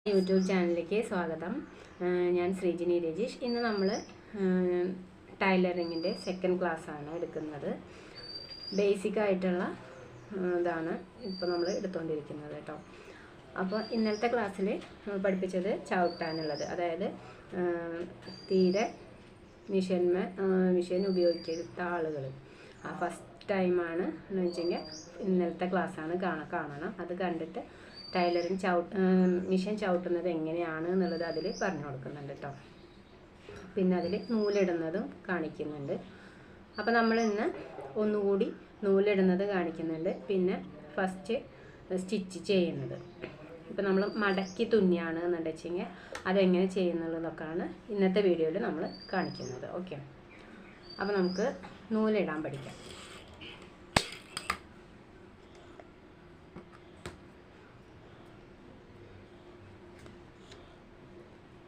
YouTube ചാനലിലേക്ക് സ്വാഗതം. ഞാൻ ശ്രീജിനി രജീഷ്. ഇന്ന് നമ്മൾ ടൈലറിങ്ങിൻ്റെ സെക്കൻഡ് ക്ലാസ്സാണ് എടുക്കുന്നത്. ബേസിക് ആയിട്ടുള്ള ഇതാണ് ഇപ്പോൾ നമ്മൾ എടുത്തുകൊണ്ടിരിക്കുന്നത് കേട്ടോ. അപ്പോൾ ഇന്നലത്തെ ക്ലാസ്സിൽ പഠിപ്പിച്ചത് ചവിട്ടാനുള്ളത്, അതായത് തീരെ മെഷീൻ ഉപയോഗിക്കാത്ത ആളുകൾ ഫസ്റ്റ് ടൈമാണ് എന്ന് വെച്ചെങ്കിൽ ഇന്നലത്തെ ക്ലാസ്സാണ് കാണണം. അത് കണ്ടിട്ട് ടൈലറിങ് മെഷീൻ ചവിട്ടുന്നത് എങ്ങനെയാണ് എന്നുള്ളത് അതിൽ പറഞ്ഞു കൊടുക്കുന്നുണ്ട് കേട്ടോ. പിന്നെ അതിൽ നൂലിടുന്നതും കാണിക്കുന്നുണ്ട്. അപ്പോൾ നമ്മൾ ഇന്ന് ഒന്നുകൂടി നൂലിടുന്നത് കാണിക്കുന്നുണ്ട്. പിന്നെ ഫസ്റ്റ് സ്റ്റിച്ച് ചെയ്യുന്നത്, ഇപ്പോൾ നമ്മൾ മടക്കി തുന്നിയാണ് എന്നുണ്ടെങ്കിൽ അതെങ്ങനെ ചെയ്യുന്നുള്ളതൊക്കെയാണ് ഇന്നത്തെ വീഡിയോയിൽ നമ്മൾ കാണിക്കുന്നത്. ഓക്കെ, അപ്പോൾ നമുക്ക് നൂലിടാൻ പഠിക്കാം.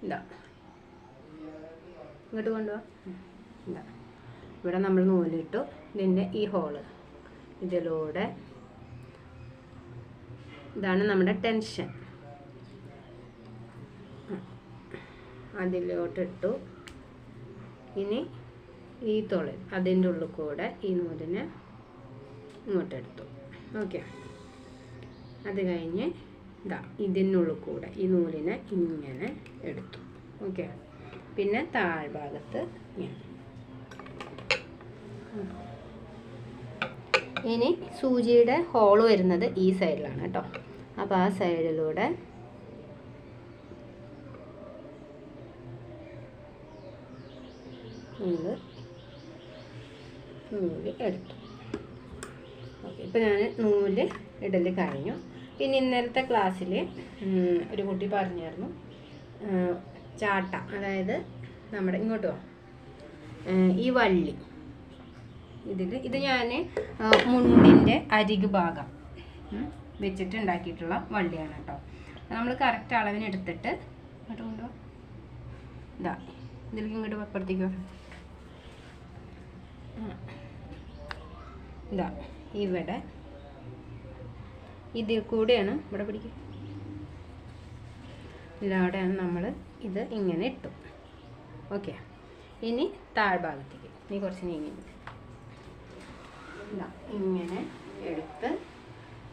ഇതാ ഇങ്ങോട്ട് കൊണ്ടുപോവാ. ഇതാ ഇവിടെ നമ്മൾ നൂലിട്ടു. ഇതിൻ്റെ ഈ ഹോള് ഇതിലൂടെ ഇതാണ് നമ്മുടെ ടെൻഷൻ. അതിലോട്ടിട്ടു. ഇനി ഈ തൊളിൽ അതിൻ്റെ ഉള്ളിൽ കൂടെ ഈ നൂലിനെ ഇങ്ങോട്ടെടുത്തു. ഓക്കെ, അത് കഴിഞ്ഞ് ഇതാ ഇതിനുള്ളിൽ കൂടെ ഈ നൂലിനെ ഇങ്ങനെ എടുത്തു. ഓക്കെ, പിന്നെ താഴ്ഭാഗത്ത് ഇനി സൂചിയുടെ ഹോള് വരുന്നത് ഈ സൈഡിലാണ് കേട്ടോ. അപ്പോൾ ആ സൈഡിലൂടെ നൂല് എടുത്തു. ഓക്കെ, ഇപ്പോൾ ഞാൻ നൂല് ഇടൽ കഴിഞ്ഞു. പിന്നെ ഇന്നലത്തെ ക്ലാസ്സിൽ ഒരു കുട്ടി പറഞ്ഞായിരുന്നു ചാട്ട, അതായത് നമ്മുടെ ഇങ്ങോട്ട് ഈ വള്ളി ഇത് ഞാൻ മുണ്ടിൻ്റെ അരികു ഭാഗം വെച്ചിട്ട് ഉണ്ടാക്കിയിട്ടുള്ള വള്ളിയാണ് കേട്ടോ. നമ്മൾ കറക്റ്റ് അളവിന് എടുത്തിട്ട് ഇങ്ങോട്ട് കൊണ്ടുപോകാം. ഇതാ ഇതിലേക്ക് ഇങ്ങോട്ട് അപ്പുറത്തേക്കോ. ഇതാ ഇവിടെ ഇതിൽ കൂടെയാണ് ഇവിടെ പിടിക്കുക. ഇതിലൂടെയാണ് നമ്മൾ ഇത് ഇങ്ങനെ ഇട്ടു. ഓക്കെ, ഇനി താഴ്ഭാഗത്തേക്ക് നീ കുറച്ച് നീങ്ങി ഇങ്ങനെ എടുത്ത്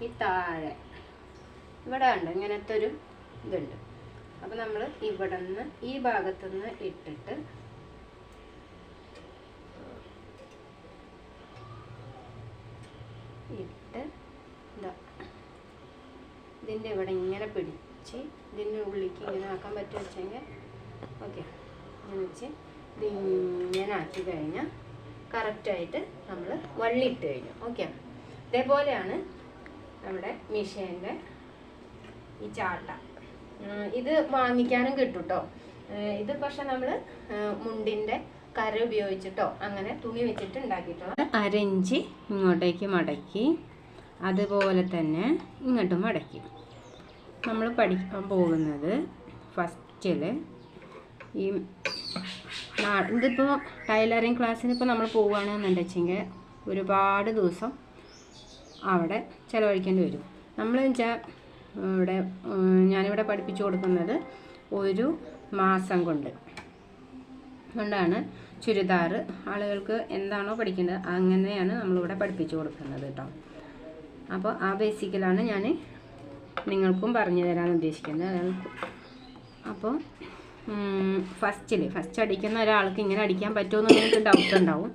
ഈ താഴെ ഇവിടെ ഉണ്ട് ഇങ്ങനത്തെ ഒരു ഇതുണ്ട്. അപ്പം നമ്മൾ ഇവിടെ നിന്ന് ഈ ഭാഗത്തുനിന്ന് ഇട്ടിട്ട് ഇതാ ഇതിൻ്റെ ഇവിടെ ഇങ്ങനെ പിടിച്ച് ഇതിൻ്റെ ഉള്ളിലേക്ക് ഇങ്ങനെ ആക്കാൻ പറ്റുക വെച്ചെങ്കിൽ ഓക്കെ, അങ്ങനെ വെച്ച് ഇതിങ്ങനെ ആക്കി കഴിഞ്ഞാൽ കറക്റ്റായിട്ട് നമ്മൾ വള്ളിയിട്ട് കഴിഞ്ഞു. ഓക്കെ, ഇതേപോലെയാണ് നമ്മുടെ മെഷീൻ്റെ ഈ ചാട്ട. ഇത് വാങ്ങിക്കാനും കിട്ടും കേട്ടോ. ഇത് പക്ഷെ നമ്മൾ മുണ്ടിൻ്റെ കര ഉപയോഗിച്ചിട്ടോ അങ്ങനെ തുണി വെച്ചിട്ട് ഉണ്ടാക്കിയിട്ടുള്ള. അരഞ്ച് ഇങ്ങോട്ടേക്ക് മടക്കി അതുപോലെ തന്നെ ഇങ്ങോട്ടും മടക്കി നമ്മൾ പഠിക്കാൻ പോകുന്നത് ഫസ്റ്റിൽ ഈ ഇതിപ്പോൾ ടൈലറിങ് ക്ലാസ്സിന് ഇപ്പോൾ നമ്മൾ പോവുകയാണെന്നുണ്ടെങ്കിൽ ഒരുപാട് ദിവസം അവിടെ ചിലവഴിക്കേണ്ടി വരും. നമ്മൾ വെച്ചാൽ ഞാനിവിടെ പഠിപ്പിച്ചു കൊടുക്കുന്നത് ഒരു മാസം കൊണ്ടാണ് ചുരിദാർ ആളുകൾക്ക് എന്താണോ പഠിക്കേണ്ടത് അങ്ങനെയാണ് നമ്മളിവിടെ പഠിപ്പിച്ചു കൊടുക്കുന്നത് കേട്ടോ. അപ്പോൾ ആ ബേസിക്കലാണ് ഞാൻ നിങ്ങൾക്കും പറഞ്ഞു തരാൻ ഉദ്ദേശിക്കുന്നത്. അപ്പോൾ ഫസ്റ്റ് അടിക്കുന്ന ഒരാൾക്ക് ഇങ്ങനെ അടിക്കാൻ പറ്റുമോ എന്നുള്ളൊരു ഡൗട്ട് ഉണ്ടാവും.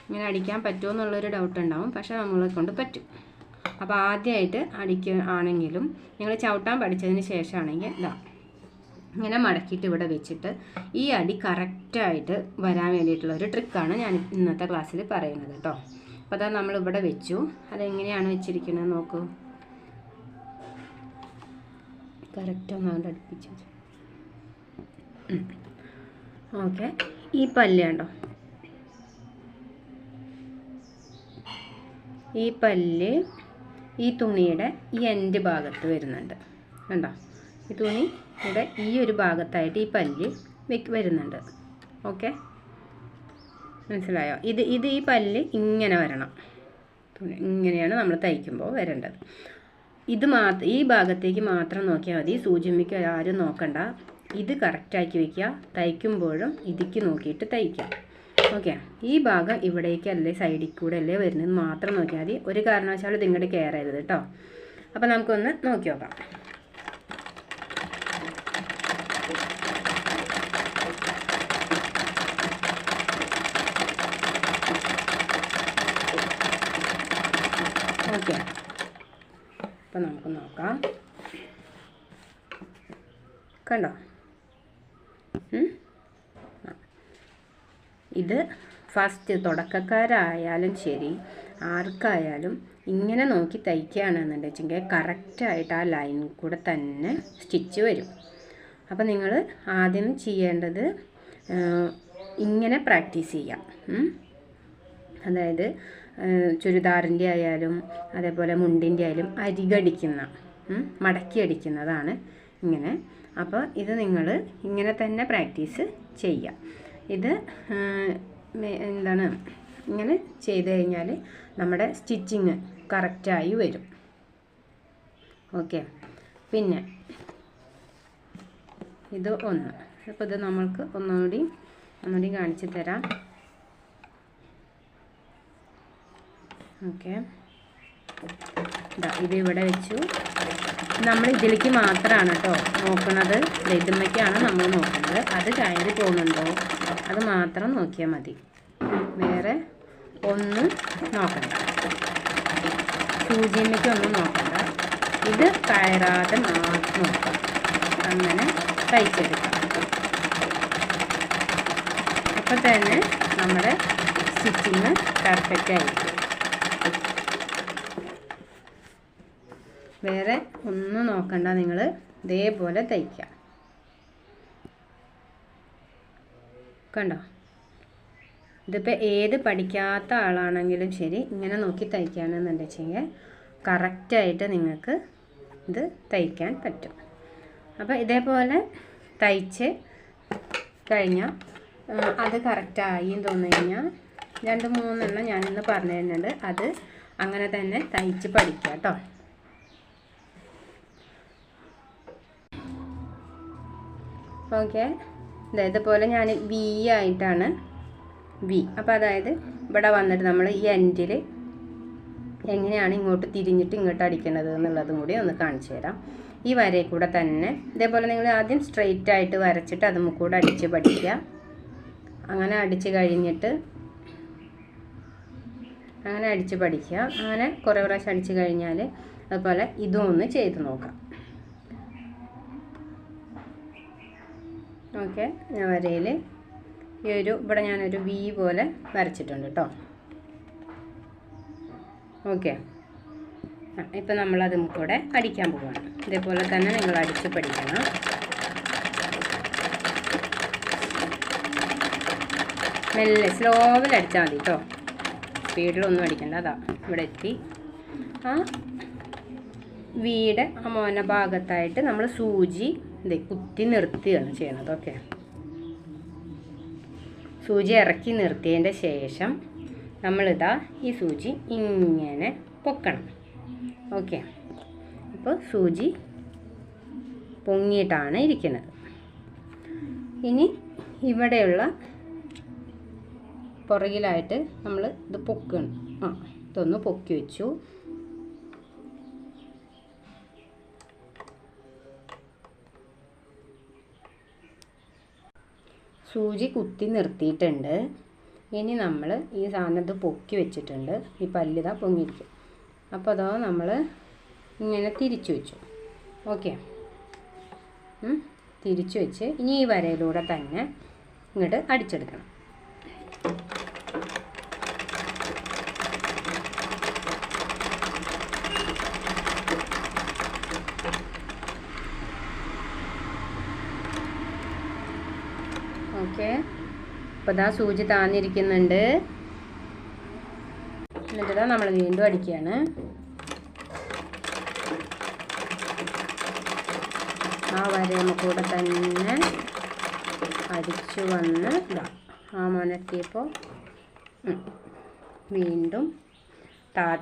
ഇങ്ങനെ അടിക്കാൻ പറ്റുമോ എന്നുള്ളൊരു ഡൗട്ട് ഉണ്ടാവും, പക്ഷേ നമ്മളെ കൊണ്ട് പറ്റും. അപ്പോൾ ആദ്യമായിട്ട് ആണെങ്കിലും നിങ്ങൾ ചവിട്ടാൻ പഠിച്ചതിന് ശേഷമാണെങ്കിൽ ഇതാ ഇങ്ങനെ മടക്കിയിട്ട് ഇവിടെ വെച്ചിട്ട് ഈ അടി കറക്റ്റായിട്ട് വരാൻ വേണ്ടിയിട്ടുള്ള ഒരു ട്രിക്കാണ് ഞാൻ ഇന്നത്തെ ക്ലാസ്സിൽ പറയുന്നത് കേട്ടോ. അപ്പോൾ അതാ നമ്മളിവിടെ വെച്ചു. അതെങ്ങനെയാണ് വെച്ചിരിക്കുന്നത് നോക്കൂ. കറക്റ്റ് ഒന്നാണ്ട് അടുപ്പിച്ചു. ഓക്കെ, ഈ പല്ല് കണ്ടോ, ഈ പല്ല് ഈ തുണിയുടെ ഈ എൻഡ് ഭാഗത്ത് വരുന്നുണ്ട് കണ്ടോ. ഈ തുണി ഇവിടെ ഈ ഒരു ഭാഗത്തായിട്ട് ഈ പല്ല് വരുന്നുണ്ട്. ഓക്കെ, മനസ്സിലായോ? ഇത് ഈ പല്ല് ഇങ്ങനെ വരണം. തുണി ഇങ്ങനെയാണ് നമ്മൾ തയ്ക്കുമ്പോൾ വരേണ്ടത്. ഈ ഭാഗത്തേക്ക് മാത്രം നോക്കിയാൽ മതി. സൂചിമ്മയ്ക്ക് ആരും നോക്കണ്ട. ഇത് കറക്റ്റാക്കി വയ്ക്കുക. തയ്ക്കുമ്പോഴും ഇതിക്ക് നോക്കിയിട്ട് തയ്ക്കുക. ഓക്കെ, ഈ ഭാഗം ഇവിടേക്കല്ലേ സൈഡിൽ കൂടെ അല്ലേ വരുന്നത് മാത്രം നോക്കിയാൽ മതി. ഒരു കാരണവശാലും ഇത് ഇങ്ങോട്ട് കയറരുത് കേട്ടോ. അപ്പോൾ നമുക്കൊന്ന് നോക്കി നോക്കാം. ഓക്കെ, അപ്പോൾ നമുക്ക് നോക്കാം. കണ്ടോ? ഇത് ഫസ്റ്റ് തുടക്കക്കാരായാലും ശരി ആർക്കായാലും ഇങ്ങനെ നോക്കി തയ്ക്കുകയാണെന്നുണ്ടെങ്കിൽ കറക്റ്റായിട്ട് ആ ലൈൻ കൂടെ തന്നെ സ്റ്റിച്ച് വരും. അപ്പോൾ നിങ്ങൾ ആദ്യം ചെയ്യേണ്ടത് ഇങ്ങനെ പ്രാക്ടീസ് ചെയ്യാം. അതായത് ചുരിദാറിൻ്റെ ആയാലും അതേപോലെ മുണ്ടിൻ്റെ ആയാലും അരികടിക്കുന്ന മടക്കി അടിക്കുന്നതാണ് ഇങ്ങനെ. അപ്പോൾ ഇത് നിങ്ങൾ ഇങ്ങനെ തന്നെ പ്രാക്ടീസ് ചെയ്യുക. ഇത് എന്താണ് ഇങ്ങനെ ചെയ്ത് കഴിഞ്ഞാൽ നമ്മുടെ സ്റ്റിച്ചിങ് കറക്റ്റായി വരും. ഓക്കെ, പിന്നെ ഇത് ഒന്ന്. അപ്പോൾ ഇത് നമ്മൾക്ക് ഒന്നുകൂടി കാണിച്ചു തരാം. ഓക്കെ, ഇതിവിടെ വെച്ചു. നമ്മൾ ഇതിലേക്ക് മാത്രമാണ് കേട്ടോ നോക്കുന്നത്. ഇതുമ്മയ്ക്കാണ് നമ്മൾ നോക്കുന്നത്. അത് കയറി പോകുന്നുണ്ടോ അത് മാത്രം നോക്കിയാൽ മതി. വേറെ ഒന്നും നോക്കണ്ട. സൂചിമ്മയ്ക്കൊന്നും നോക്കണ്ട. ഇത് കയറാതെ മാത്രം നോക്കാം. അങ്ങനെ തയ്ച്ചെടുക്കാം. അപ്പോൾ തന്നെ നമ്മുടെ സ്റ്റിച്ചിങ് പെർഫെക്റ്റ് ആയിരിക്കും. വേറെ ഒന്നും നോക്കണ്ട. നിങ്ങൾ ഇതേപോലെ തയ്ക്കുക. കണ്ടോ? ഇതിപ്പോൾ ഏത് പഠിക്കാത്ത ആളാണെങ്കിലും ശരി ഇങ്ങനെ നോക്കി തയ്ക്കുകയാണെന്നുണ്ടെങ്കിൽ കറക്റ്റായിട്ട് നിങ്ങൾക്ക് ഇത് തയ്ക്കാൻ പറ്റും. അപ്പോൾ ഇതേപോലെ തയ്ച്ച് കഴിഞ്ഞാൽ അത് കറക്റ്റായി തോന്നി കഴിഞ്ഞാൽ 2-3 എണ്ണം ഞാനിന്ന് പറഞ്ഞു തരുന്നുണ്ട്. അത് അങ്ങനെ തന്നെ തയ്ച്ച് പഠിക്കുക കേട്ടോ. ഓക്കെ, ഇതേപോലെ ഞാൻ വി ആയിട്ടാണ് അപ്പോൾ അതായത് ഇവിടെ വന്നിട്ട് നമ്മൾ ഈ എൻഡിൽ എങ്ങനെയാണ് ഇങ്ങോട്ട് തിരിഞ്ഞിട്ട് ഇങ്ങോട്ട് അടിക്കേണ്ടത് എന്നുള്ളതും കൂടി ഒന്ന് കാണിച്ചു തരാം. ഈ വരയിൽ കൂടെ തന്നെ ഇതേപോലെ നിങ്ങൾ ആദ്യം സ്ട്രെയിറ്റ് ആയിട്ട് വരച്ചിട്ട് അതും കൂടെ അടിച്ച് പഠിക്കുക. അങ്ങനെ അടിച്ച് കഴിഞ്ഞിട്ട് അങ്ങനെ അടിച്ച് പഠിക്കുക. അങ്ങനെ കുറേ പ്രാവശ്യം അടിച്ച് കഴിഞ്ഞാൽ അതുപോലെ ഇതും ഒന്ന് ചെയ്ത് നോക്കാം. ഓക്കെ, ഞാൻ വരയിൽ ഇവിടെ ഞാനൊരു വി പോലെ വരച്ചിട്ടുണ്ട് കേട്ടോ. ഓക്കെ, ഇപ്പം നമ്മളതും കൂടെ അടിക്കാൻ പോവുകയാണ്. ഇതേപോലെ തന്നെ നിങ്ങൾ അടിച്ച് പഠിക്കണം. മെല്ലെ സ്ലോവിൽ അടിച്ചാൽ മതി കേട്ടോ. സ്പീഡിലൊന്നും അടിക്കണ്ട. അതാ ഇവിടെ എത്തി. ആ വീട് ആ മോന ഭാഗത്തായിട്ട് നമ്മൾ സൂചി കുത്തി നിർത്തുകയാണ് ചെയ്യണത്. ഓക്കെ, സൂചി ഇറക്കി നിർത്തിയതിൻ്റെ ശേഷം നമ്മളിതാ ഈ സൂചി ഇങ്ങനെ പൊക്കണം. ഓക്കെ, അപ്പോൾ സൂചി പൊങ്ങിയിട്ടാണ് ഇരിക്കുന്നത്. ഇനി ഇവിടെയുള്ള പുറകിലായിട്ട് നമ്മൾ ഇത് പൊക്കണം. ഇതൊന്ന് പൊക്കി വെച്ചു. സൂചി കുത്തി നിർത്തിയിട്ടുണ്ട്. ഇനി നമ്മൾ ഈ സാധനം പൊക്കി വെച്ചിട്ടുണ്ട്. ഈ പല്ലിതാ പൊങ്ങിയിരിക്കും. അപ്പോൾ അതോ നമ്മൾ ഇങ്ങനെ തിരിച്ചു വെച്ചു. ഓക്കെ, തിരിച്ചു വെച്ച് ഇനി ഈ വരയിലൂടെ തന്നെ ഇങ്ങോട്ട് അടിച്ചെടുക്കണം. ഓക്കെ, അപ്പോൾ ഇതാ സൂചി താന്നിരിക്കുന്നുണ്ട്. എന്നിട്ട് നമ്മൾ വീണ്ടും അടിക്കുകയാണ്. ആ വരയമ്മക്കൂടെ തന്നെ അടിച്ചു വന്ന് ഇതാ ആ മോനെത്തിയപ്പോൾ വീണ്ടും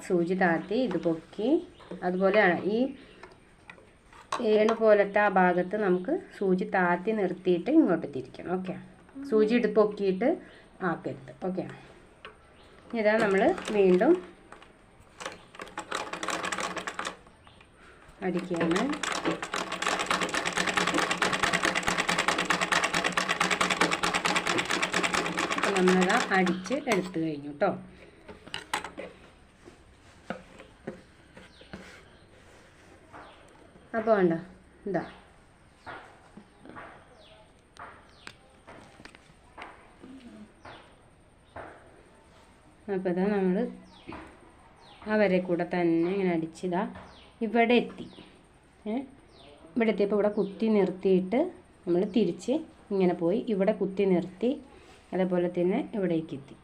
സൂചി താത്തി ഇത് പൊക്കി അതുപോലെയാണ് ഈ ഏണ് പോലത്തെ ആ ഭാഗത്ത് നമുക്ക് സൂചി താത്തി നിർത്തിയിട്ട് ഇങ്ങോട്ട് തിരിക്കണം. ഓക്കെ, സൂചി പൊക്കിയിട്ട് ആക്കരുത്. ഓക്കെ, ഇതാ നമ്മൾ വീണ്ടും അടിക്കുകയാണ്. അപ്പം നമ്മളത് അടിച്ച് എടുത്തു കഴിഞ്ഞു കേട്ടോ. അപ്പോൾ വേണ്ട ഇതാ അപ്പോൾ ഇതാ നമ്മൾ അവരെ കൂടെ തന്നെ ഇങ്ങനെ അടിച്ചിതാ ഇവിടെ എത്തി. ഇവിടെ എത്തിയപ്പോൾ ഇവിടെ കുത്തി നിർത്തിയിട്ട് നമ്മൾ തിരിച്ച് ഇങ്ങനെ പോയി ഇവിടെ കുത്തി നിർത്തി, അതേപോലെ തന്നെ ഇവിടേക്ക് എത്തി.